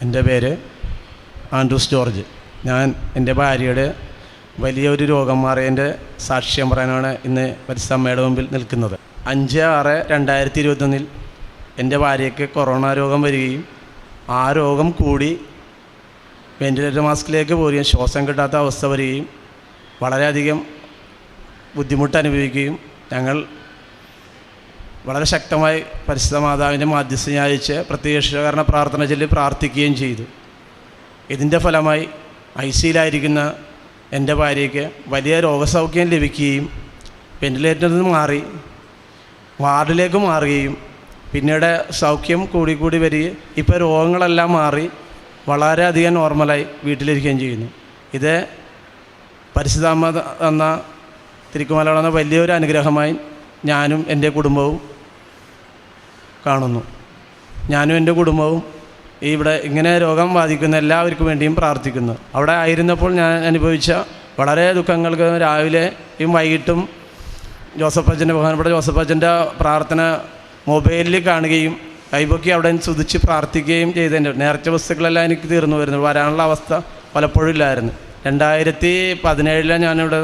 എൻ്റെ പേര് Andrews George. ഞാൻ എൻ്റെ ഭാര്യയുടെ വലിയൊരു രോഗം മാറിയതിൻ്റെ സാക്ഷ്യം പറയാനാണ് ഇന്ന് പരിസ്ഥമ്മയുടെ മുമ്പിൽ നിൽക്കുന്നത്. 5/6/2021 എൻ്റെ ഭാര്യയ്ക്ക് കൊറോണ രോഗം വരികയും ആ രോഗം കൂടി വെൻറ്റിലേറ്റർ മാസ്കിലേക്ക് പോവുകയും ശ്വാസം കിട്ടാത്ത അവസ്ഥ വരികയും വളരെയധികം ബുദ്ധിമുട്ട് അനുഭവിക്കുകയും ഞങ്ങൾ വളരെ ശക്തമായി പരിശുദ്ധ മാതാവിൻ്റെ മാധ്യസ്ഥം യാചിച്ച് പ്രത്യക്ഷീകരണ പ്രാർത്ഥന ചൊല്ലി പ്രാർത്ഥിക്കുകയും ചെയ്തു. ഇതിൻ്റെ ഫലമായി ICUയിലായിരിക്കുന്ന എൻ്റെ ഭാര്യയ്ക്ക് വലിയ രോഗസൗഖ്യം ലഭിക്കുകയും വെൻറ്റിലേറ്ററിൽ നിന്ന് മാറി വാർഡിലേക്ക് മാറുകയും പിന്നീട് സൗഖ്യം കൂടി വരികയും ഇപ്പോൾ രോഗങ്ങളെല്ലാം മാറി വളരെയധികം നോർമലായി വീട്ടിലിരിക്കുകയും ചെയ്യുന്നു. ഇത് പരിശുദ്ധാമ്മ എന്ന തിരുക്കുമലയാളം എന്ന വലിയൊരു അനുഗ്രഹമായി ഞാനും എൻ്റെ കുടുംബവും കാണുന്നു. ഞാനും എൻ്റെ കുടുംബവും ഇവിടെ ഇങ്ങനെ രോഗം ബാധിക്കുന്ന എല്ലാവർക്കും വേണ്ടിയും പ്രാർത്ഥിക്കുന്നു. അവിടെ ആയിരുന്നപ്പോൾ ഞാൻ അനുഭവിച്ച വളരെ ദുഃഖങ്ങൾക്ക് രാവിലെയും വൈകിട്ടും ബഹുമാനപ്പെട്ട ജോസഫച്ചൻ്റെ പ്രാർത്ഥന മൊബൈലിൽ കാണുകയും കൈപൊക്കി അവിടെ സ്തുതിച്ച് പ്രാർത്ഥിക്കുകയും ചെയ്തതിൻ്റെ നേർച്ച വസ്തുക്കളെല്ലാം എനിക്ക് തീർന്നു വരുന്നു. വരാനുള്ള അവസ്ഥ പലപ്പോഴും ഇല്ലായിരുന്നു. 2017 ഞാനിവിടെ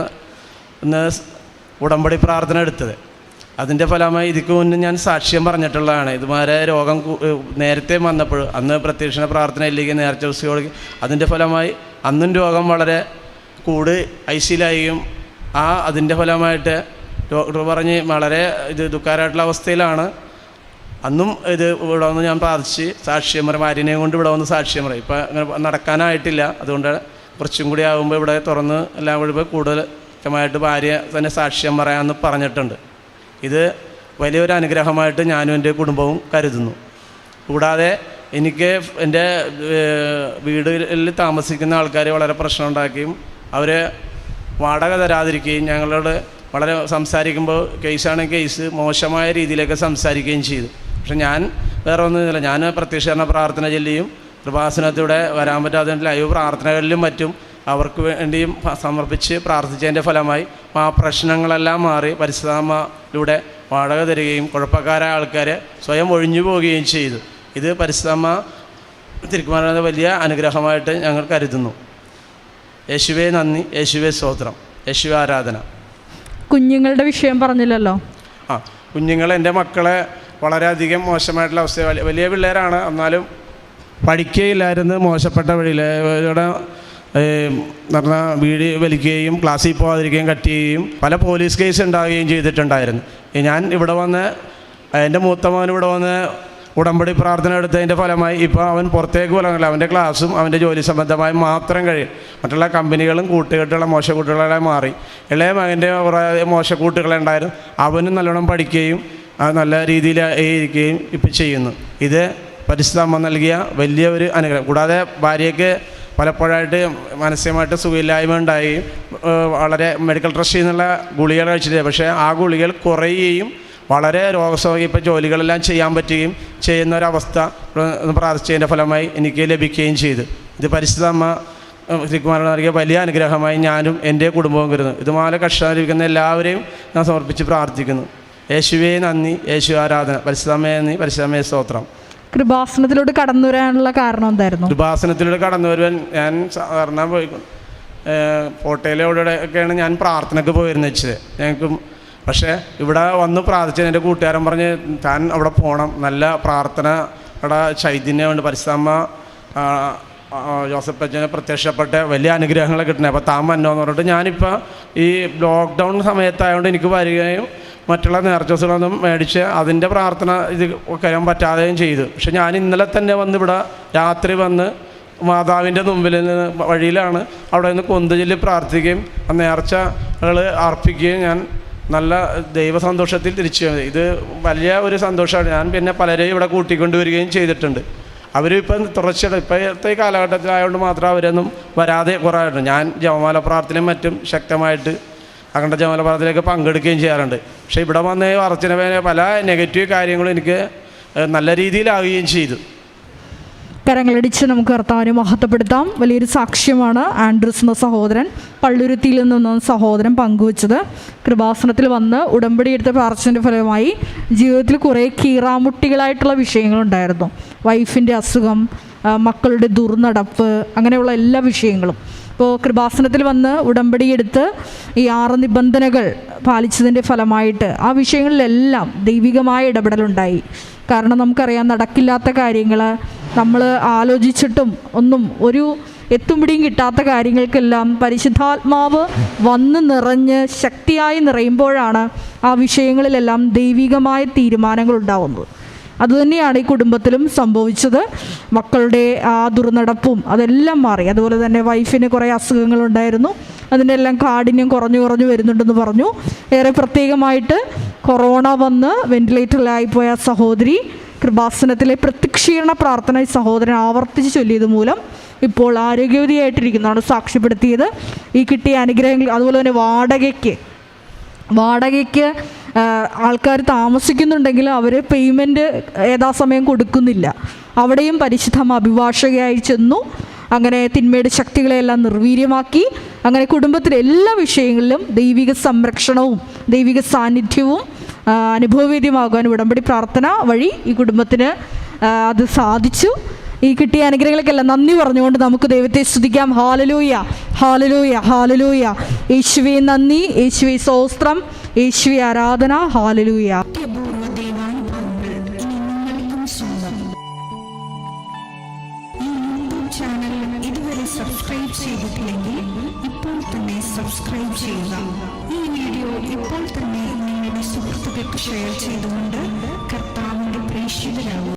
ഇന്ന് ഉടമ്പടി പ്രാർത്ഥന എടുത്തത്. അതിൻ്റെ ഫലമായി ഇതിക്ക് മുന്നേ ഞാൻ സാക്ഷ്യം പറഞ്ഞിട്ടുള്ളതാണ്. ഇതുമാരെ രോഗം നേരത്തെ വന്നപ്പോൾ അന്ന് പ്രത്യക്ഷണ പ്രാർത്ഥന ഇല്ലെങ്കിൽ നേർച്ച വസ്തുക്കൾ അതിൻ്റെ ഫലമായി അന്നും രോഗം വളരെ ICUയിലായും അതിൻ്റെ ഫലമായിട്ട് ഡോക്ടർ പറഞ്ഞ് വളരെ ദുഃഖകരമായിട്ടുള്ള അവസ്ഥയിലാണ്. അന്നും ഇവിടെ വന്ന് ഞാൻ പ്രാർത്ഥിച്ച് സാക്ഷ്യം പറയും. ഭാര്യനെയും കൊണ്ട് ഇവിടെ വന്ന് സാക്ഷ്യം പറയും. ഇപ്പം അങ്ങനെ നടക്കാനായിട്ടില്ല. അതുകൊണ്ട് കുറച്ചും കൂടി ആകുമ്പോൾ ഇവിടെ തുറന്ന് എല്ലാം കൂടി കൂടുതൽ വ്യക്തമായിട്ട് ഭാര്യ തന്നെ സാക്ഷ്യം പറയാമെന്ന് പറഞ്ഞിട്ടുണ്ട്. ഇത് വലിയൊരു അനുഗ്രഹമായിട്ട് ഞാനും എൻ്റെ കുടുംബവും കരുതുന്നു. കൂടാതെ എനിക്ക് എൻ്റെ വീടിൽ താമസിക്കുന്ന ആൾക്കാർ വളരെ പ്രശ്നം ഉണ്ടാക്കുകയും അവർ വാടക തരാതിരിക്കുകയും ഞങ്ങളോട് വളരെ സംസാരിക്കുമ്പോൾ കേസാണെങ്കിൽ കേസ് മോശമായ രീതിയിലേക്ക് സംസാരിക്കുകയും ചെയ്തു. പക്ഷെ ഞാൻ വേറെ ഒന്നുമില്ല. ഞാൻ പ്രത്യക്ഷീകരണ പ്രാർത്ഥന ചൊല്ലിയും കൃപാസനത്തിലൂടെ വരാൻ പറ്റാതെ ലൈവ് പ്രാർത്ഥനകളിലും മറ്റും അവർക്ക് വേണ്ടിയും സമർപ്പിച്ച് പ്രാർത്ഥിച്ചതിൻ്റെ ഫലമായി ആ പ്രശ്നങ്ങളെല്ലാം മാറി പരിശുദ്ധാമ്മയിലൂടെ വാടക തരികയും കുഴപ്പക്കാരായ ആൾക്കാരെ സ്വയം ഒഴിഞ്ഞു പോവുകയും ചെയ്തു. ഇത് പരിശുദ്ധാമ്മ തിരുക്കുമാരൻ്റെ വലിയ അനുഗ്രഹമായിട്ട് ഞങ്ങൾ കരുതുന്നു. യേശുവേ നന്ദി, യേശുവേ സ്തോത്രം, യേശുവേ ആരാധന. കുഞ്ഞുങ്ങളുടെ വിഷയം പറഞ്ഞില്ലല്ലോ. കുഞ്ഞുങ്ങൾ എൻ്റെ മക്കളെ വളരെയധികം മോശമായിട്ടുള്ള അവസ്ഥ. വലിയ പിള്ളേരാണ്, എന്നാലും പഠിക്കുകയില്ലായിരുന്നു. മോശപ്പെട്ട വഴിയിൽ ഇവിടെ പറഞ്ഞാൽ വീട് വലിക്കുകയും ക്ലാസ്സിൽ പോകാതിരിക്കുകയും കട്ട് ചെയ്യുകയും പല പോലീസ് കേസ് ഉണ്ടാവുകയും ചെയ്തിട്ടുണ്ടായിരുന്നു. ഞാൻ ഇവിടെ വന്ന് എൻ്റെ മൂത്ത മോൻ ഇവിടെ വന്ന് ഉടമ്പടി പ്രാർത്ഥന എടുത്തതിൻ്റെ ഫലമായി ഇപ്പോൾ അവൻ പുറത്തേക്ക് പോകാനില്ല. അവൻ്റെ ക്ലാസ്സും അവൻ്റെ ജോലി സംബന്ധമായി മാത്രം കഴിയും. മറ്റുള്ള കമ്പനികളും കൂട്ടുകെട്ടുള്ള മോശക്കൂട്ടുകളായി മാറി. ഇളയ മകൻ്റെ കുറേ മോശക്കൂട്ടുകളുണ്ടായിരുന്നു. അവനും നല്ലോണം പഠിക്കുകയും നല്ല രീതിയിൽ ഇരിക്കുകയും ഇപ്പം ചെയ്യുന്നു. ഇത് പരിശുദ്ധമ്മ നൽകിയ വലിയ ഒരു അനുഗ്രഹം. കൂടാതെ ഭാര്യയ്ക്ക് പലപ്പോഴായിട്ട് മാനസികമായിട്ട് സുഖമില്ലായ്മ ഉണ്ടായി വളരെ മെഡിക്കൽ ട്രസ്റ്റിൽ നിന്നുള്ള ഗുളികൾ കഴിച്ചിട്ട്, പക്ഷേ ആ ഗുളികൾ കുറയുകയും വളരെ രോഗസൗഖ്യം ഇപ്പോൾ ജോലികളെല്ലാം ചെയ്യാൻ പറ്റുകയും ചെയ്യുന്ന ഒരവസ്ഥ പ്രാർത്ഥിച്ചതിൻ്റെ ഫലമായി എനിക്ക് ലഭിക്കുകയും ചെയ്തു. ഇത് പരിശുദ്ധമ്മ ശ്രീകുമാരൻ നൽകിയ വലിയ അനുഗ്രഹമായി ഞാനും എൻ്റെ കുടുംബവും കരുതുന്നു. ഇതുപോലെ കഷ്ടം ലഭിക്കുന്ന എല്ലാവരെയും ഞാൻ സമർപ്പിച്ച് പ്രാർത്ഥിക്കുന്നു. യേശുവേ നന്ദി, യേശു ആരാധന. പരിശുദ്ധമ്മയെ നന്ദി, പരിശുദ്ധമ്മയെ സ്തോത്രം. കൃപാസനത്തിലൂടെ കടന്നു വരാനുള്ള കാരണം എന്തായിരുന്നു? കൃപാസനത്തിലൂടെ കടന്നു വരുവാൻ ഞാൻ സാധാരണ പോയി ഫോട്ടോയിലൂടെയൊക്കെയാണ് ഞാൻ പ്രാർത്ഥനയ്ക്ക് പോയിരുന്നു വെച്ചത് ഞങ്ങൾക്കും. പക്ഷേ ഇവിടെ വന്ന് പ്രാർത്ഥിച്ചത് എൻ്റെ കൂട്ടുകാരൻ പറഞ്ഞ് താൻ അവിടെ പോകണം, നല്ല പ്രാർത്ഥനയുടെ ചൈതന്യമുണ്ട്, പരിശുദ്ധമ്മ ജോസഫ് അച്ഛനെ പ്രത്യക്ഷപ്പെട്ട് വലിയ അനുഗ്രഹങ്ങൾ കിട്ടണേ, അപ്പോൾ താൻ വന്നോന്ന് പറഞ്ഞിട്ട് ഞാനിപ്പോൾ ഈ ലോക്ക്ഡൗൺ സമയത്തായതുകൊണ്ട് എനിക്ക് വരികയും മറ്റുള്ള നേർച്ചകളൊന്നും മേടിച്ച് അതിൻ്റെ പ്രാർത്ഥന ഇത് കഴിയാൻ പറ്റാതെയും ചെയ്തു. പക്ഷെ ഞാൻ ഇന്നലെ തന്നെ വന്ന് ഇവിടെ രാത്രി വന്ന് മാതാവിൻ്റെ മുമ്പിൽ നിന്ന് വഴിയിലാണ് അവിടെ നിന്ന് കൊന്തുചൊല്ലി പ്രാർത്ഥിക്കുകയും നേർച്ചകൾ അർപ്പിക്കുകയും ഞാൻ നല്ല ദൈവസന്തോഷത്തിൽ തിരിച്ചു വന്നത്. ഇത് വലിയ ഒരു സന്തോഷമാണ്. ഞാൻ പിന്നെ പലരെയും ഇവിടെ കൂട്ടിക്കൊണ്ടുവരികയും ചെയ്തിട്ടുണ്ട്. അവരിപ്പം തുടർച്ചയായിട്ട് ഇപ്പോഴത്തെ കാലഘട്ടത്തിലായതുകൊണ്ട് മാത്രം അവരൊന്നും വരാതെ കുറവായിട്ടുണ്ട്. ഞാൻ ജപമാല പ്രാർത്ഥനയും മറ്റും ശക്തമായിട്ട് അങ്ങനത്തെ ജപമാല പ്രാർത്ഥനയിലേക്ക് പങ്കെടുക്കുകയും ചെയ്യാറുണ്ട്. പക്ഷേ ഇവിടെ വന്ന് അർച്ചന പല നെഗറ്റീവ് കാര്യങ്ങളും എനിക്ക് നല്ല രീതിയിലാവുകയും ചെയ്തു. കരങ്ങളടിച്ച് നമുക്ക് കർത്താവിനെ മഹത്വപ്പെടുത്താം. വലിയൊരു സാക്ഷ്യമാണ് ആൻഡ്രൂസ് എന്ന സഹോദരൻ, പള്ളുരുത്തിയിൽ നിന്ന സഹോദരൻ പങ്കുവച്ചത്. കൃപാസനത്തിൽ വന്ന് ഉടമ്പടി എടുത്ത പ്രാർത്ഥനയുടെ ഫലമായി ജീവിതത്തിൽ കുറേ കീറാമുട്ടികളായിട്ടുള്ള വിഷയങ്ങളുണ്ടായിരുന്നു. വൈഫിൻ്റെ അസുഖം, മക്കളുടെ ദുർനടപ്പ്, അങ്ങനെയുള്ള എല്ലാ വിഷയങ്ങളും. ഇപ്പോൾ കൃപാസനത്തിൽ വന്ന് ഉടമ്പടിയെടുത്ത് ഈ 6 നിബന്ധനകൾ പാലിച്ചതിൻ്റെ ഫലമായിട്ട് ആ വിഷയങ്ങളിലെല്ലാം ദൈവികമായ ഇടപെടലുണ്ടായി. കാരണം നമുക്കറിയാം, നടക്കില്ലാത്ത കാര്യങ്ങൾ, നമ്മൾ ആലോചിച്ചിട്ടും ഒന്നും ഒരു എത്തും പിടിയും കിട്ടാത്ത കാര്യങ്ങൾക്കെല്ലാം പരിശുദ്ധാത്മാവ് വന്ന് നിറഞ്ഞ് ശക്തിയായി നിറയുമ്പോഴാണ് ആ വിഷയങ്ങളിലെല്ലാം ദൈവികമായ തീരുമാനങ്ങൾ ഉണ്ടാവുന്നത്. അതുതന്നെയാണ് ഈ കുടുംബത്തിലും സംഭവിച്ചത്. മക്കളുടെ ആ ദുർനടപ്പും അതെല്ലാം മാറി. അതുപോലെ തന്നെ വൈഫിന് കുറേ അസുഖങ്ങളുണ്ടായിരുന്നു, അതിൻ്റെ എല്ലാം കാഠിന്യം കുറഞ്ഞു വരുന്നുണ്ടെന്ന് പറഞ്ഞു. ഏറെ പ്രത്യേകമായിട്ട് കൊറോണ വന്ന് വെന്റിലേറ്ററിലായിപ്പോയ സഹോദരി കൃപാസനത്തിലെ പ്രത്യക്ഷീകരണ പ്രാർത്ഥന ഈ സഹോദരൻ ആവർത്തിച്ച് ചൊല്ലിയത് മൂലം ഇപ്പോൾ ആരോഗ്യവതിയായിട്ടിരിക്കുന്നതാണ് സാക്ഷ്യപ്പെടുത്തിയത്. ഈ കിട്ടിയ അനുഗ്രഹങ്ങൾ, അതുപോലെ തന്നെ വാടകയ്ക്ക് ആൾക്കാർ താമസിക്കുന്നുണ്ടെങ്കിൽ അവർ പേയ്മെൻറ്റ് യഥാസമയം കൊടുക്കുന്നില്ല. അവിടെയും പരിശുദ്ധ അഭിഭാഷകയായി ചെന്നു. അങ്ങനെ തിന്മയുടെ ശക്തികളെല്ലാം നിർവീര്യമാക്കി. അങ്ങനെ കുടുംബത്തിലെ എല്ലാ വിഷയങ്ങളിലും ദൈവിക സംരക്ഷണവും ദൈവിക സാന്നിധ്യവും അനുഭവവേദ്യമാകാൻ ഉടമ്പടി പ്രാർത്ഥന വഴി ഈ കുടുംബത്തിന് അത് സാധിച്ചു. ഈ കിട്ടിയ അനുഗ്രഹങ്ങൾക്കെല്ലാം നന്ദി പറഞ്ഞുകൊണ്ട് നമുക്ക് ദൈവത്തെ സ്തുതിക്കാം. Hallelujah, hallelujah, hallelujah. യേശുവേ നന്ദി, യേശുവേ സ്തോത്രം, യേശുവേ ആരാധന. ഹാലലൂയ. ഇതുവരെ സബ്സ്ക്രൈബ് ചെയ്തിട്ടില്ലെങ്കിൽ ഇപ്പോൾ തന്നെ സബ്സ്ക്രൈബ് ചെയ്യുക. ഈ വീഡിയോ ഇപ്പോൾ തന്നെ നിങ്ങളുടെ സുഹൃത്തുക്കൾക്ക് ഷെയർ ചെയ്തുകൊണ്ട് കർത്താവിൻ്റെ പ്രേക്ഷിതരാകുക.